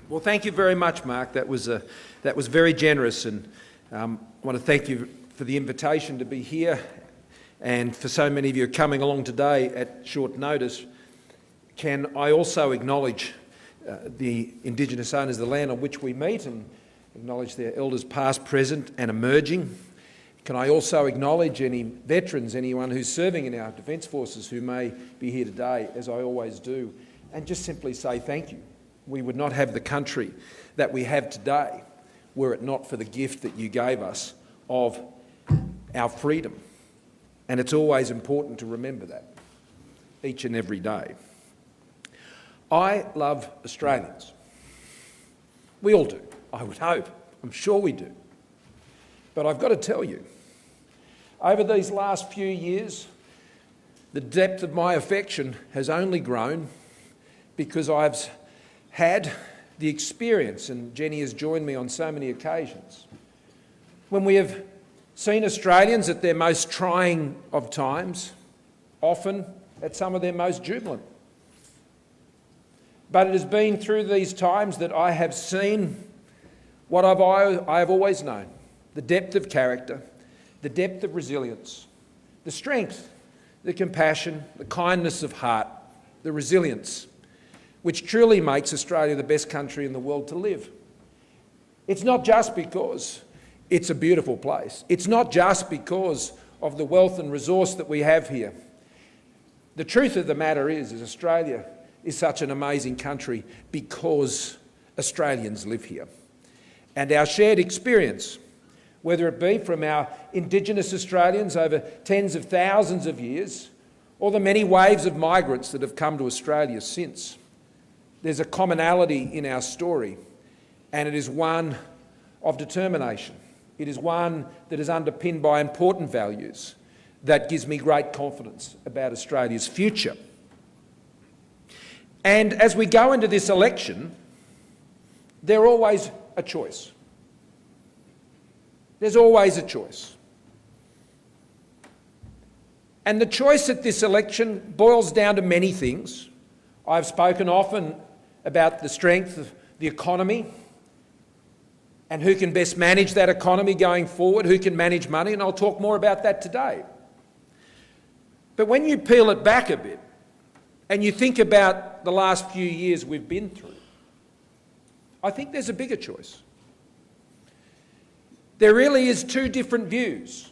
Well, thank you very much, Mark. That was very generous, and I want to thank you for the invitation to be here, and for so many of you coming along today at short notice. Can I also acknowledge the Indigenous owners of the land on which we meet, and acknowledge their elders past, present and emerging? Can I also acknowledge any veterans, anyone who's serving in our Defence Forces who may be here today, as I always do, and just simply say thank you. We would not have the country that we have today were it not for the gift that you gave us of our freedom. And it's always important to remember that each and every day. I love Australians. We all do, I would hope. I'm sure we do. But I've got to tell you, over these last few years, the depth of my affection has only grown because I've had the experience, and Jenny has joined me on so many occasions, when we have seen Australians at their most trying of times, often at some of their most jubilant. But it has been through these times that I have seen what I have always known: the depth of character, the depth of resilience, the strength, the compassion, the kindness of heart, the resilience, which truly makes Australia the best country in the world to live. It's not just because it's a beautiful place. It's not just because of the wealth and resource that we have here. The truth of the matter is Australia is such an amazing country because Australians live here. And our shared experience, whether it be from our Indigenous Australians over tens of thousands of years, or the many waves of migrants that have come to Australia since, there's a commonality in our story, and it is one of determination. It is one that is underpinned by important values that gives me great confidence about Australia's future. And as we go into this election, there's always a choice. There's always a choice. And the choice at this election boils down to many things. I've spoken often about the strength of the economy and who can best manage that economy going forward, who can manage money, and I'll talk more about that today. But when you peel it back a bit and you think about the last few years we've been through, I think there's a bigger choice. There really is two different views.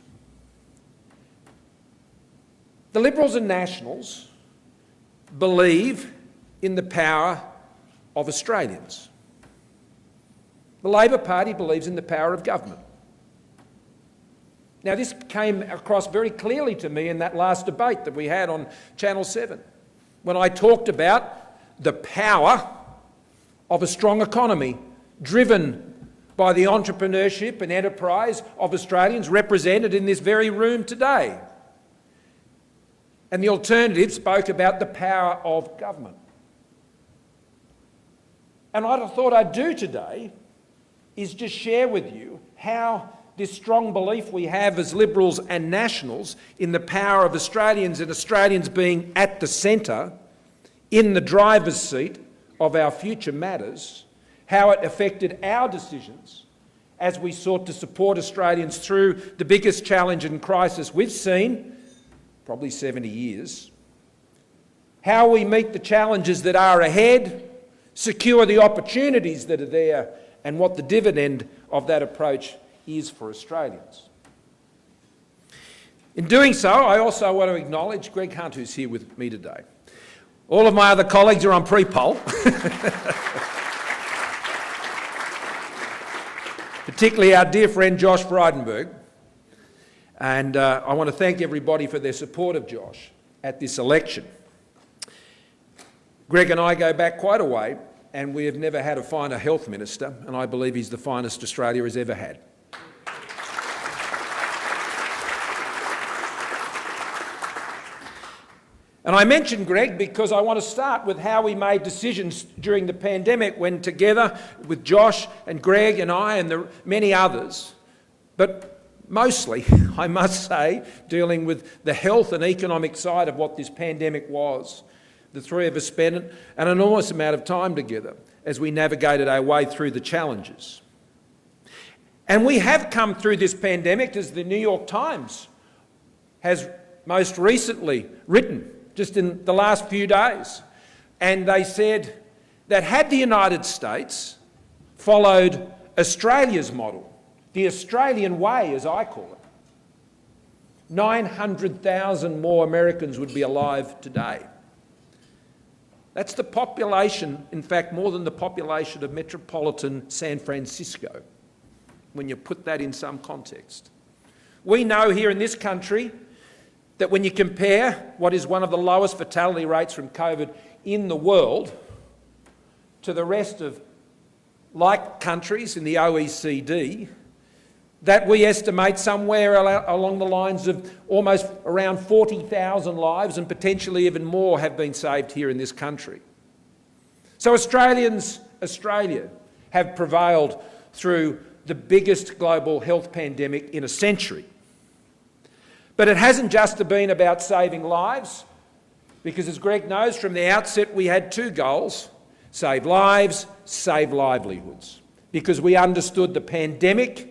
The Liberals and Nationals believe in the power of Australians. The Labor Party believes in the power of government. Now, this came across very clearly to me in that last debate that we had on Channel 7, when I talked about the power of a strong economy driven by the entrepreneurship and enterprise of Australians represented in this very room today. And the alternative spoke about the power of government. And what I thought I'd do today is just share with you how this strong belief we have as Liberals and Nationals in the power of Australians, and Australians being at the centre, in the driver's seat of our future matters, how it affected our decisions as we sought to support Australians through the biggest challenge and crisis we've seen, probably 70 years, how we meet the challenges that are ahead, secure the opportunities that are there, and what the dividend of that approach is for Australians. In doing so, I also want to acknowledge Greg Hunt, who's here with me today. All of my other colleagues are on pre-poll, particularly our dear friend Josh Frydenberg. And I want to thank everybody for their support of Josh at this election. Greg and I go back quite a way, and we have never had a finer health minister, and I believe he's the finest Australia has ever had. And I mention Greg because I want to start with how we made decisions during the pandemic when together with Josh and Greg and I and the many others, but mostly, I must say, dealing with the health and economic side of what this pandemic was. The three of us spent an enormous amount of time together as we navigated our way through the challenges. And we have come through this pandemic, as the New York Times has most recently written, just in the last few days. And they said that had the United States followed Australia's model, the Australian way, as I call it, 900,000 more Americans would be alive today. That's the population, in fact, more than the population of metropolitan San Francisco, when you put that in some context. We know here in this country that when you compare what is one of the lowest fatality rates from COVID in the world to the rest of like countries in the OECD, that we estimate somewhere along the lines of almost around 40,000 lives, and potentially even more, have been saved here in this country. So Australia have prevailed through the biggest global health pandemic in a century. But it hasn't just been about saving lives, because as Greg knows, from the outset we had two goals: save lives, save livelihoods, because we understood the pandemic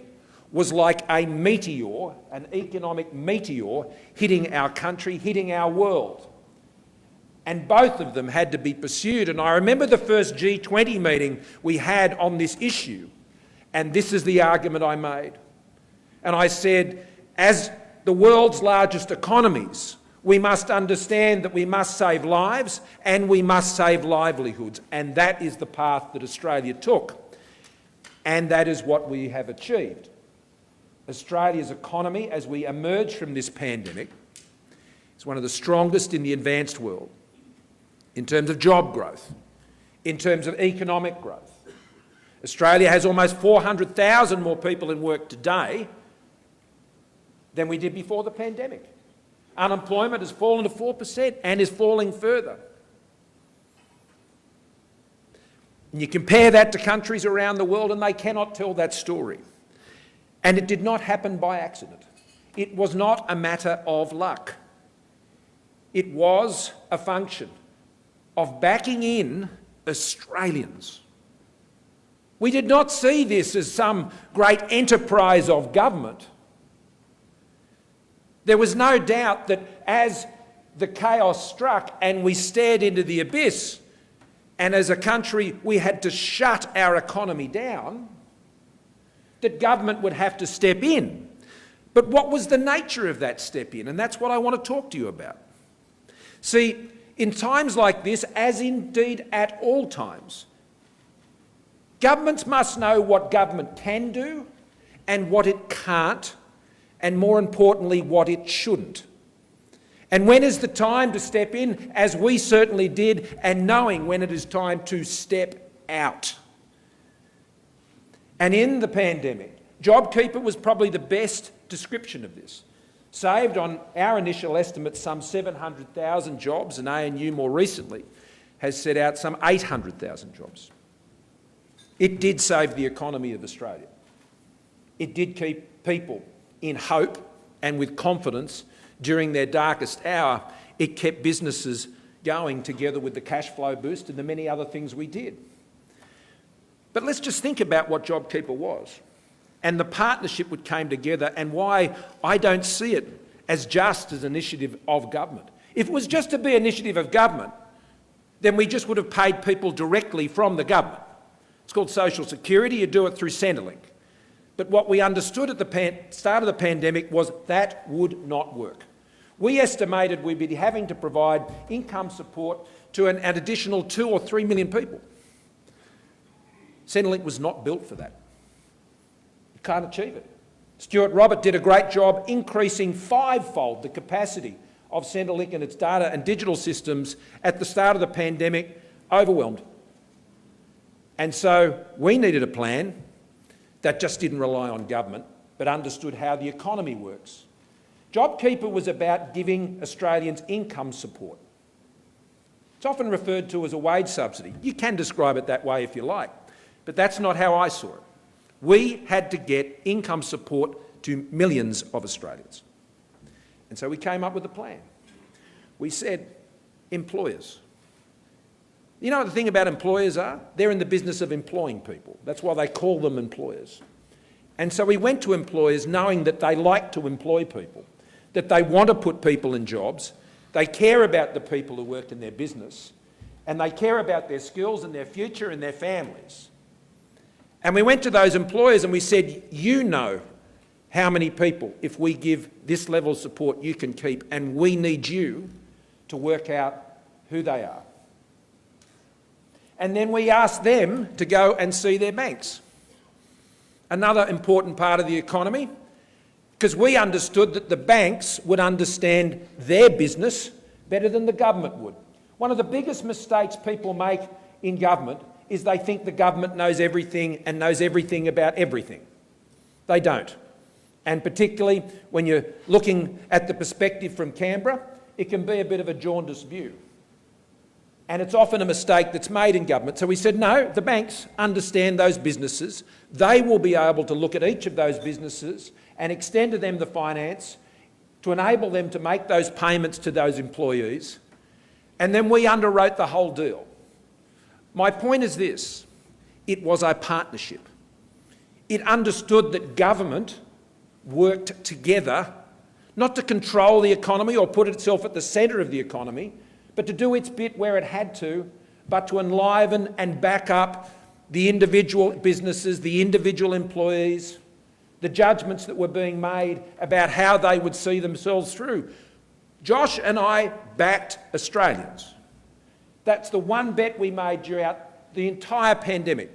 was like a meteor, an economic meteor, hitting our country, hitting our world. And both of them had to be pursued. And I remember the first G20 meeting we had on this issue, and this is the argument I made. And I said, as the world's largest economies, we must understand that we must save lives and we must save livelihoods. And that is the path that Australia took. And that is what we have achieved. Australia's economy, as we emerge from this pandemic, is one of the strongest in the advanced world in terms of job growth, in terms of economic growth. Australia has almost 400,000 more people in work today than we did before the pandemic. Unemployment has fallen to 4% and is falling further. And you compare that to countries around the world and they cannot tell that story. And it did not happen by accident. It was not a matter of luck. It was a function of backing in Australians. We did not see this as some great enterprise of government. There was no doubt that as the chaos struck and we stared into the abyss, and as a country we had to shut our economy down, that government would have to step in. But what was the nature of that step in? And that's what I want to talk to you about. See, in times like this, as indeed at all times, governments must know what government can do and what it can't, and more importantly, what it shouldn't. And when is the time to step in, as we certainly did, and knowing when it is time to step out. And in the pandemic, JobKeeper was probably the best description of this. Saved, on our initial estimates, some 700,000 jobs, and ANU more recently has set out some 800,000 jobs. It did save the economy of Australia. It did keep people in hope and with confidence during their darkest hour. It kept businesses going, together with the cash flow boost and the many other things we did. But let's just think about what JobKeeper was and the partnership which came together, and why I don't see it as just as an initiative of government. If it was just to be an initiative of government, then we just would have paid people directly from the government. It's called social security. You do it through Centrelink. But what we understood at the start of the pandemic was that would not work. We estimated we'd be having to provide income support to an additional 2 or 3 million people. Centrelink was not built for that. You can't achieve it. Stuart Robert did a great job increasing 5-fold the capacity of Centrelink and its data and digital systems at the start of the pandemic, overwhelmed. And so we needed a plan that just didn't rely on government, but understood how the economy works. JobKeeper was about giving Australians income support. It's often referred to as a wage subsidy. You can describe it that way if you like, but that's not how I saw it. We had to get income support to millions of Australians. And so we came up with a plan. We said, employers, You know what the thing about employers are? They're in the business of employing people. That's why they call them employers. And so we went to employers knowing that they like to employ people, that they want to put people in jobs, they care about the people who work in their business, and they care about their skills and their future and their families. And we went to those employers and we said, you know how many people, if we give this level of support, you can keep, and we need you to work out who they are. And then we asked them to go and see their banks. Another important part of the economy, because we understood that the banks would understand their business better than the government would. One of the biggest mistakes people make in government is they think the government knows everything and knows everything about everything. They don't. And particularly when you're looking at the perspective from Canberra, it can be a bit of a jaundiced view. And it's often a mistake that's made in government. So we said, no, the banks understand those businesses. They will be able to look at each of those businesses and extend to them the finance to enable them to make those payments to those employees. And then we underwrote the whole deal. My point is this: it was a partnership. It understood that government worked together, not to control the economy or put itself at the centre of the economy, but to do its bit where it had to, but to enliven and back up the individual businesses, the individual employees, the judgments that were being made about how they would see themselves through. Josh and I backed Australians. That's the one bet we made throughout the entire pandemic.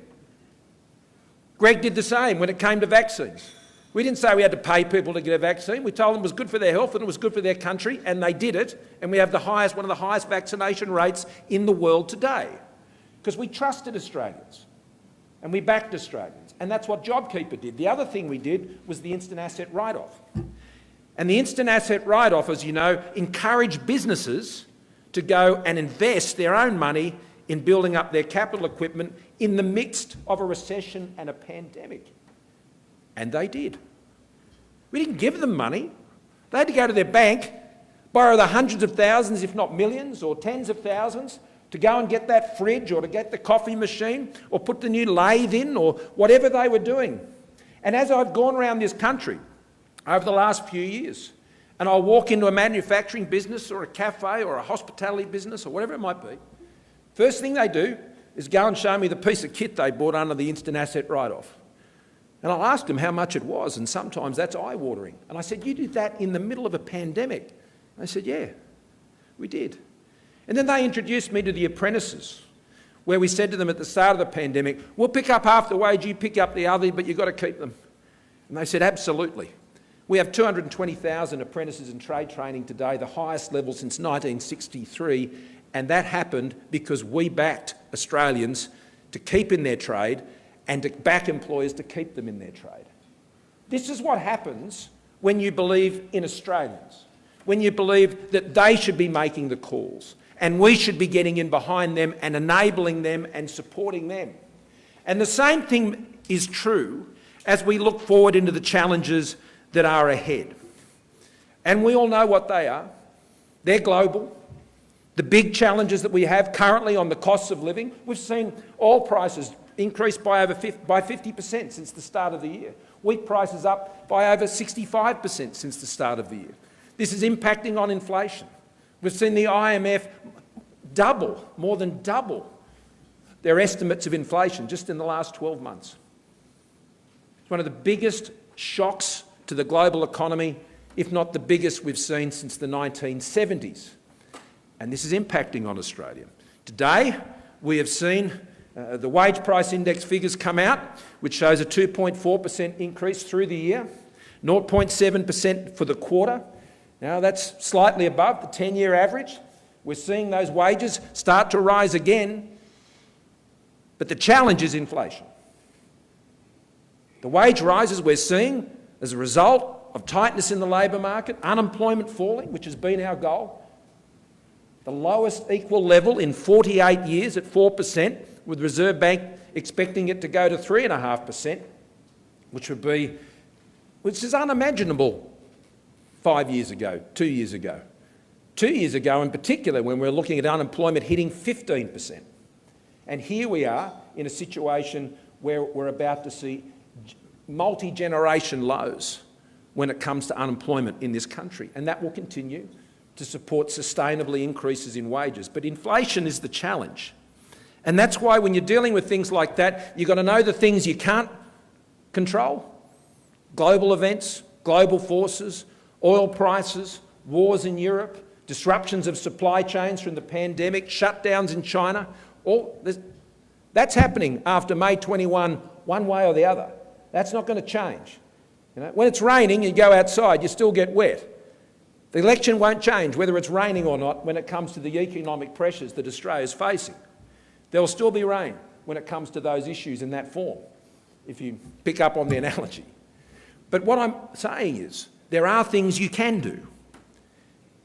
Greg did the same when it came to vaccines. We didn't say we had to pay people to get a vaccine. We told them it was good for their health and it was good for their country, and they did it. And we have one of the highest vaccination rates in the world today, because we trusted Australians and we backed Australians. And that's what JobKeeper did. The other thing we did was the instant asset write-off. And the instant asset write-off, as you know, encouraged businesses to go and invest their own money in building up their capital equipment in the midst of a recession and a pandemic. And they did. We didn't give them money. They had to go to their bank, borrow the hundreds of thousands, if not millions, or tens of thousands, to go and get that fridge or to get the coffee machine or put the new lathe in or whatever they were doing. And as I've gone around this country over the last few years, and I'll walk into a manufacturing business or a cafe or a hospitality business or whatever it might be, first thing they do is go and show me the piece of kit they bought under the instant asset write-off. And I'll ask them how much it was, and sometimes that's eye-watering. And I said, you did that in the middle of a pandemic? And they said, yeah, we did. And then they introduced me to the apprentices, where we said to them at the start of the pandemic, we'll pick up half the wage, you pick up the other, but you've got to keep them. And they said, absolutely. We have 220,000 apprentices in trade training today, the highest level since 1963, and that happened because we backed Australians to keep in their trade and to back employers to keep them in their trade. This is what happens when you believe in Australians, when you believe that they should be making the calls and we should be getting in behind them and enabling them and supporting them. And the same thing is true as we look forward into the challenges that are ahead. And we all know what they are. They're global. The big challenges that we have currently on the costs of living, we've seen oil prices increased by 50% since the start of the year. Wheat prices up by over 65% since the start of the year. This is impacting on inflation. We've seen the IMF more than double their estimates of inflation just in the last 12 months. It's one of the biggest shocks to the global economy, if not the biggest we've seen since the 1970s. And this is impacting on Australia. Today, we have seen the wage price index figures come out, which shows a 2.4% increase through the year, 0.7% for the quarter. Now that's slightly above the 10-year average. We're seeing those wages start to rise again, but the challenge is inflation. The wage rises we're seeing as a result of tightness in the labour market, unemployment falling, which has been our goal, the lowest equal level in 48 years at 4%, with the Reserve Bank expecting it to go to 3.5%, which is unimaginable 5 years ago, 2 years ago. 2 years ago in particular, when we were looking at unemployment hitting 15%. And here we are in a situation where we're about to see multi-generation lows when it comes to unemployment in this country, and that will continue to support sustainably increases in wages. But inflation is the challenge. And that's why when you're dealing with things like that, you've got to know the things you can't control. Global events, global forces, oil prices, wars in Europe, disruptions of supply chains from the pandemic, shutdowns in China. That's happening after May 21, one way or the other. That's not going to change. You know, when it's raining, you go outside, you still get wet. The election won't change whether it's raining or not when it comes to the economic pressures that Australia is facing. There will still be rain when it comes to those issues in that form, if you pick up on the analogy. But what I'm saying is there are things you can do.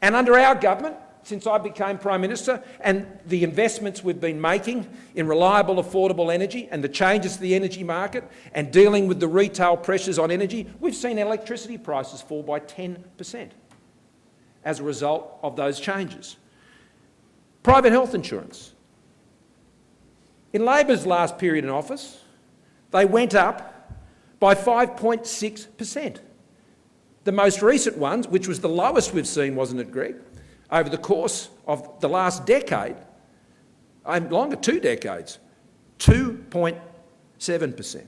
And under our government, since I became Prime Minister, and the investments we've been making in reliable, affordable energy and the changes to the energy market and dealing with the retail pressures on energy, we've seen electricity prices fall by 10% as a result of those changes. Private health insurance. In Labor's last period in office, they went up by 5.6%. The most recent ones, which was the lowest we've seen, wasn't it, Greg, over the course of the last decade, longer, 2 decades, 2.7%.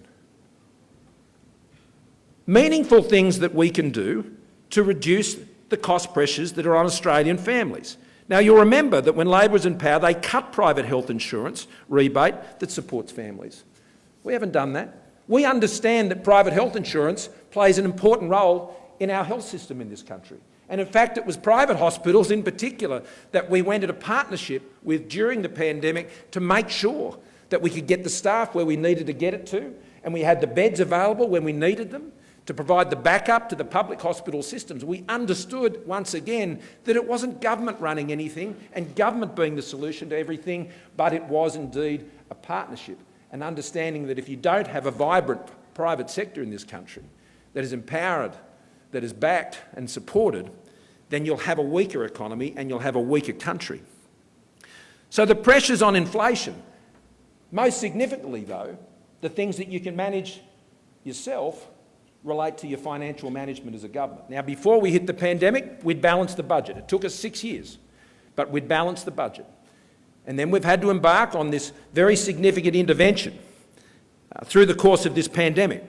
Meaningful things that we can do to reduce the cost pressures that are on Australian families. Now, you'll remember that when Labor was in power, they cut private health insurance rebate that supports families. We haven't done that. We understand that private health insurance plays an important role in our health system in this country. And in fact, it was private hospitals in particular that we went into partnership with during the pandemic to make sure that we could get the staff where we needed to get it to, and we had the beds available when we needed them, to provide the backup to the public hospital systems. We understood, once again, that it wasn't government running anything and government being the solution to everything, but it was indeed a partnership, and understanding that if you don't have a vibrant private sector in this country that is empowered, that is backed and supported, then you'll have a weaker economy and you'll have a weaker country. So the pressures on inflation, most significantly though, the things that you can manage yourself relate to your financial management as a government. Now, before we hit the pandemic, we'd balanced the budget. It took us 6 years, but we'd balanced the budget. And then we've had to embark on this very significant intervention through the course of this pandemic.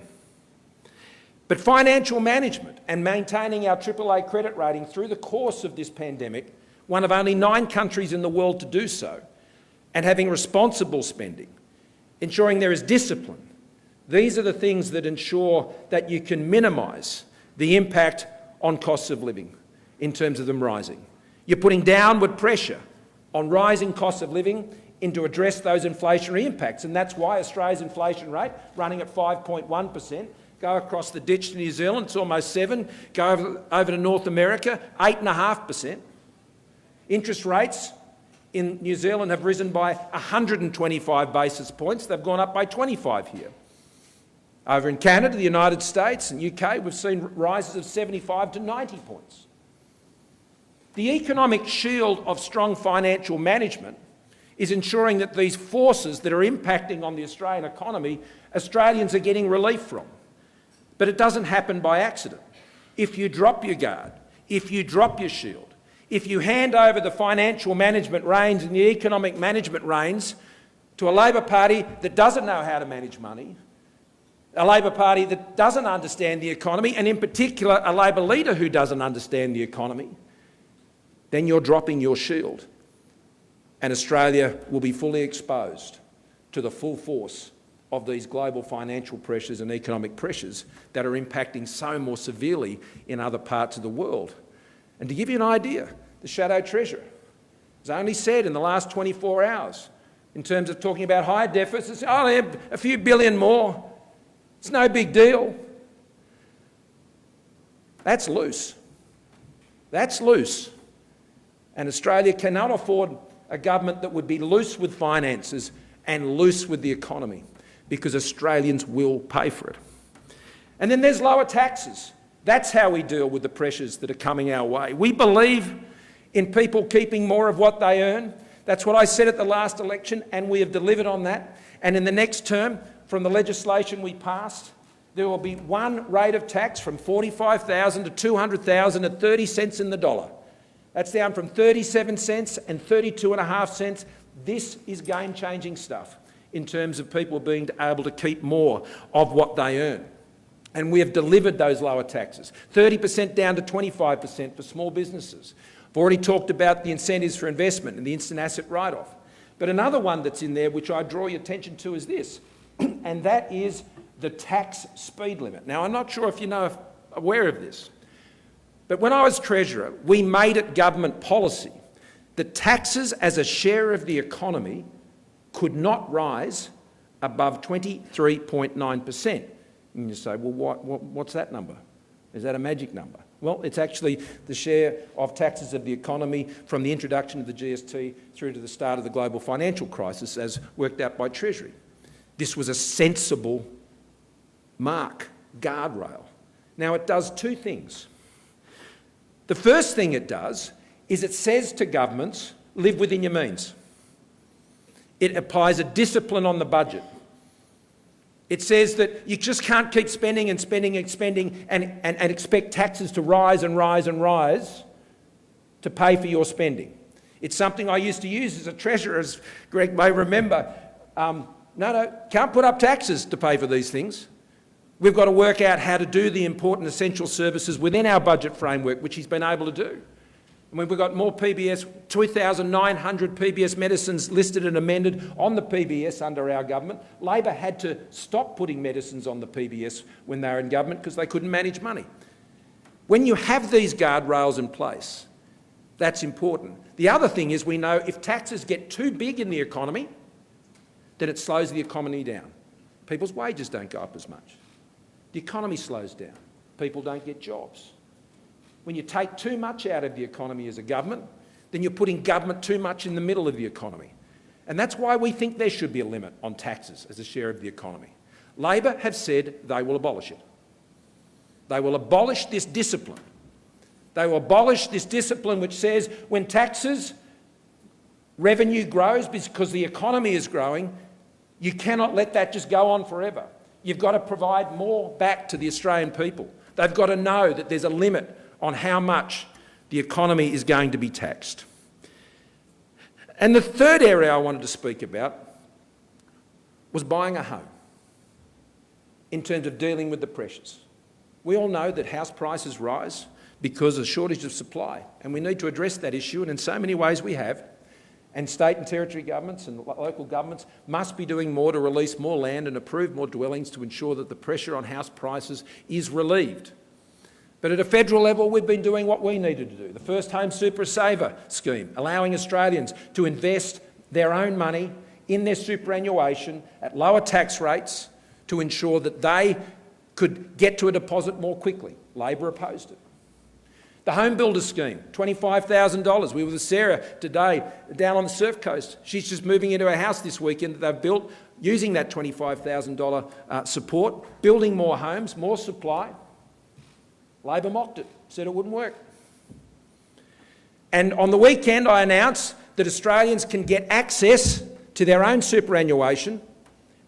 But financial management and maintaining our AAA credit rating through the course of this pandemic, one of only 9 countries in the world to do so, and having responsible spending, ensuring there is discipline, these are the things that ensure that you can minimise the impact on costs of living in terms of them rising. You're putting downward pressure on rising costs of living to address those inflationary impacts, and that's why Australia's inflation rate, running at 5.1%, go across the ditch to New Zealand, it's almost 7%, go over to North America, 8.5%. Interest rates in New Zealand have risen by 125 basis points, they've gone up by 25 here. Over in Canada, the United States and UK, we've seen rises of 75 to 90 points. The economic shield of strong financial management is ensuring that these forces that are impacting on the Australian economy, Australians are getting relief from. But it doesn't happen by accident. If you drop your guard, if you drop your shield, if you hand over the financial management reins and the economic management reins to a Labor Party that doesn't know how to manage money, a Labor Party that doesn't understand the economy, and in particular a Labor leader who doesn't understand the economy, then you're dropping your shield. And Australia will be fully exposed to the full force of these global financial pressures and economic pressures that are impacting so more severely in other parts of the world. And to give you an idea, the Shadow Treasurer has only said in the last 24 hours, in terms of talking about higher deficits, oh, they have a few billion more. It's no big deal. That's loose. That's loose. And Australia cannot afford a government that would be loose with finances and loose with the economy, because Australians will pay for it. And then there's lower taxes. That's how we deal with the pressures that are coming our way. We believe in people keeping more of what they earn. That's what I said at the last election, and we have delivered on that. And in the next term, from the legislation we passed, there will be one rate of tax from $45,000 to $200,000 at 30 cents in the dollar. That's down from 37 cents and 32.5 cents. This is game-changing stuff in terms of people being able to keep more of what they earn. And we have delivered those lower taxes, 30% down to 25% for small businesses. I've already talked about the incentives for investment and the instant asset write-off. But another one that's in there, which I draw your attention to, is this, and that is the tax speed limit. Now, I'm not sure if you're aware of this, but when I was Treasurer, we made it government policy that taxes as a share of the economy could not rise above 23.9%. And you say, well, what's that number? Is that a magic number? Well, it's actually the share of taxes of the economy from the introduction of the GST through to the start of the global financial crisis as worked out by Treasury. This was a sensible mark, guardrail. Now, it does two things. The first thing it does is it says to governments, live within your means. It applies a discipline on the budget. It says that you just can't keep spending and spending and spending and expect taxes to rise and rise and rise to pay for your spending. It's something I used to use as a treasurer, as Greg may remember. No, can't put up taxes to pay for these things. We've got to work out how to do the important essential services within our budget framework, which he's been able to do. I mean, we've got more PBS, 2,900 PBS medicines listed and amended on the PBS under our government. Labor had to stop putting medicines on the PBS when they were in government because they couldn't manage money. When you have these guardrails in place, that's important. The other thing is we know if taxes get too big in the economy, then it slows the economy down. People's wages don't go up as much. The economy slows down. People don't get jobs. When you take too much out of the economy as a government, then you're putting government too much in the middle of the economy. And that's why we think there should be a limit on taxes as a share of the economy. Labor have said they will abolish it. They will abolish this discipline. They will abolish this discipline which says when taxes, revenue grows because the economy is growing, you cannot let that just go on forever. You've got to provide more back to the Australian people. They've got to know that there's a limit on how much the economy is going to be taxed. And the third area I wanted to speak about was buying a home in terms of dealing with the pressures. We all know that house prices rise because of a shortage of supply, and we need to address that issue, and in so many ways we have. And state and territory governments and local governments must be doing more to release more land and approve more dwellings to ensure that the pressure on house prices is relieved. But at a federal level, we've been doing what we needed to do. The First Home Super Saver scheme, allowing Australians to invest their own money in their superannuation at lower tax rates to ensure that they could get to a deposit more quickly. Labor opposed it. The Home Builder Scheme, $25,000. We were with Sarah today down on the Surf Coast. She's just moving into a house this weekend that they've built using that $25,000 support, building more homes, more supply. Labor mocked it, said it wouldn't work. And on the weekend, I announced that Australians can get access to their own superannuation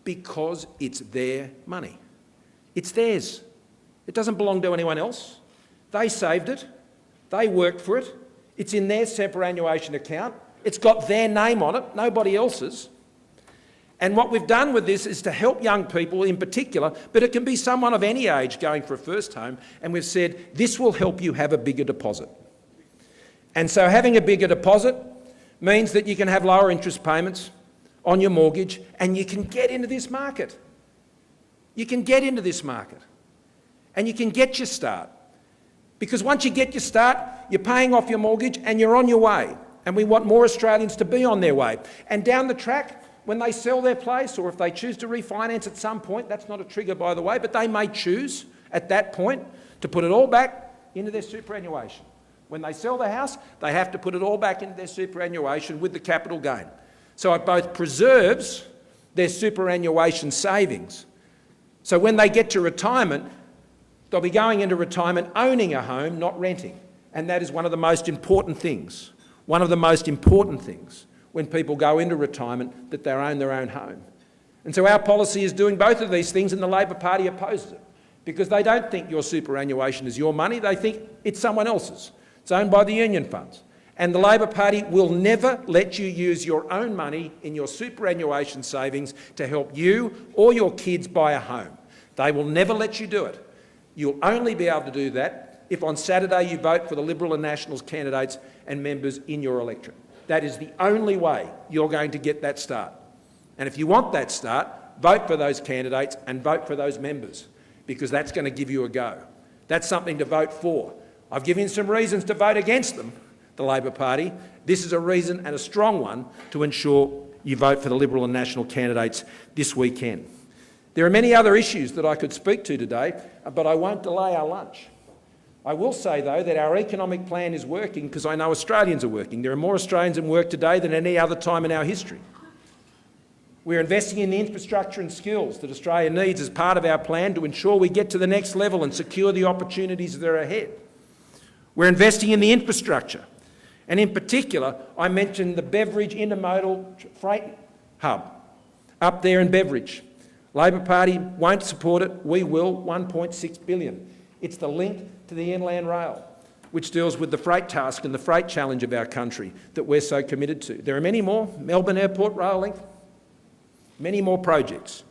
because it's their money. It's theirs. It doesn't belong to anyone else. They saved it. They worked for it. It's in their superannuation account. It's got their name on it, nobody else's. And what we've done with this is to help young people in particular, but it can be someone of any age going for a first home, and we've said this will help you have a bigger deposit. And so having a bigger deposit means that you can have lower interest payments on your mortgage and you can get into this market. You can get into this market and you can get your start. Because once you get your start, you're paying off your mortgage and you're on your way. And we want more Australians to be on their way. And down the track, when they sell their place or if they choose to refinance at some point, that's not a trigger by the way, but they may choose at that point to put it all back into their superannuation. When they sell the house, they have to put it all back into their superannuation with the capital gain. So it both preserves their superannuation savings. So when they get to retirement, they'll be going into retirement owning a home, not renting. And that is one of the most important things. One of the most important things when people go into retirement that they own their own home. And so our policy is doing both of these things, and the Labor Party opposes it because they don't think your superannuation is your money, they think it's someone else's. It's owned by the union funds. And the Labor Party will never let you use your own money in your superannuation savings to help you or your kids buy a home. They will never let you do it. You'll only be able to do that if on Saturday you vote for the Liberal and Nationals candidates and members in your electorate. That is the only way you're going to get that start. And if you want that start, vote for those candidates and vote for those members, because that's going to give you a go. That's something to vote for. I've given you some reasons to vote against them, the Labor Party. This is a reason, and a strong one, to ensure you vote for the Liberal and National candidates this weekend. There are many other issues that I could speak to today, but I won't delay our lunch. I will say, though, that our economic plan is working because I know Australians are working. There are more Australians in work today than any other time in our history. We're investing in the infrastructure and skills that Australia needs as part of our plan to ensure we get to the next level and secure the opportunities that are ahead. We're investing in the infrastructure. And in particular, I mentioned the Beveridge Intermodal Freight Hub up there in Beveridge. Labor Party won't support it. We will. $1.6 billion. It's the link to the Inland Rail, which deals with the freight task and the freight challenge of our country that we're so committed to. There are many more. Melbourne Airport Rail Link, many more projects.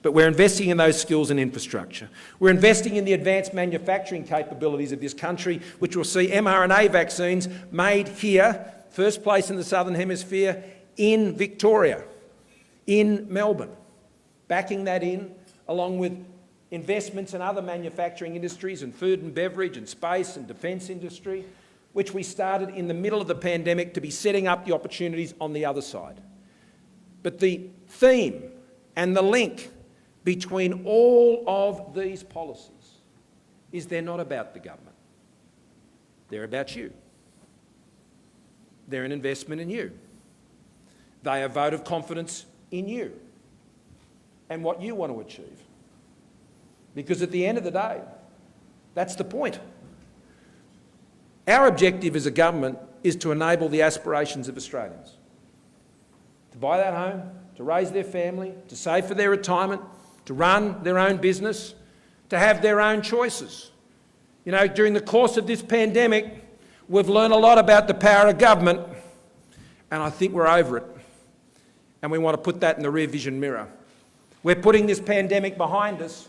But we're investing in those skills and infrastructure. We're investing in the advanced manufacturing capabilities of this country, which will see mRNA vaccines made here, first place in the Southern Hemisphere, in Victoria, in Melbourne. Backing that in, along with investments in other manufacturing industries and food and beverage and space and defence industry, which we started in the middle of the pandemic to be setting up the opportunities on the other side. But the theme and the link between all of these policies is they're not about the government. They're about you. They're an investment in you. They are a vote of confidence in you and what you want to achieve. Because at the end of the day, that's the point. Our objective as a government is to enable the aspirations of Australians. To buy that home, to raise their family, to save for their retirement, to run their own business, to have their own choices. You know, during the course of this pandemic, we've learned a lot about the power of government, and I think we're over it. And we want to put that in the rear vision mirror. We're putting this pandemic behind us,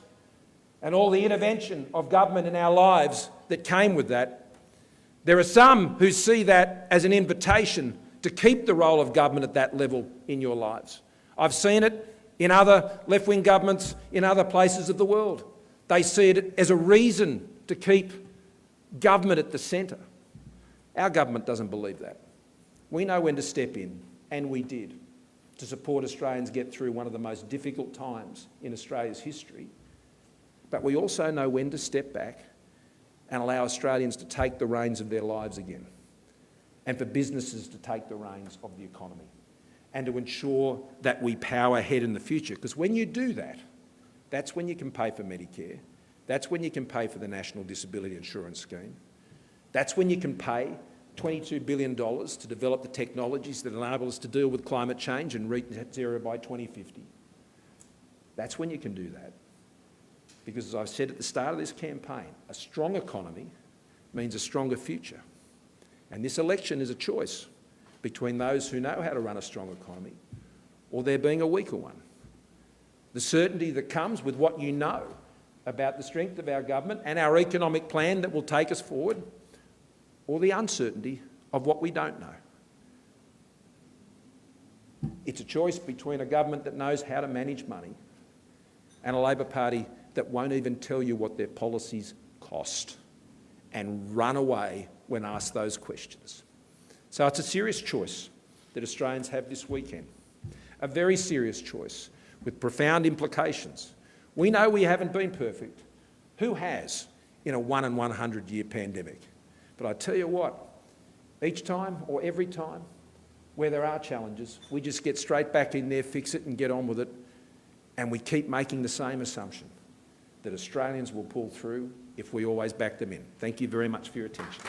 and all the intervention of government in our lives that came with that. There are some who see that as an invitation to keep the role of government at that level in your lives. I've seen it in other left-wing governments in other places of the world. They see it as a reason to keep government at the centre. Our government doesn't believe that. We know when to step in, and we did, to support Australians get through one of the most difficult times in Australia's history. But we also know when to step back and allow Australians to take the reins of their lives again, and for businesses to take the reins of the economy, and to ensure that we power ahead in the future. Because when you do that, that's when you can pay for Medicare, that's when you can pay for the National Disability Insurance Scheme, that's when you can pay $22 billion to develop the technologies that enable us to deal with climate change and reach net zero by 2050. That's when you can do that. Because as I've said at the start of this campaign, a strong economy means a stronger future. And this election is a choice between those who know how to run a strong economy or there being a weaker one. The certainty that comes with what you know about the strength of our government and our economic plan that will take us forward, or the uncertainty of what we don't know. It's a choice between a government that knows how to manage money and a Labor Party that won't even tell you what their policies cost and run away when asked those questions. So it's a serious choice that Australians have this weekend, a very serious choice with profound implications. We know we haven't been perfect. Who has in a 1 in 100 year pandemic? But I tell you what, each time or every time where there are challenges, we just get straight back in there, fix it and get on with it, and we keep making the same assumption that Australians will pull through if we always back them in. Thank you very much for your attention.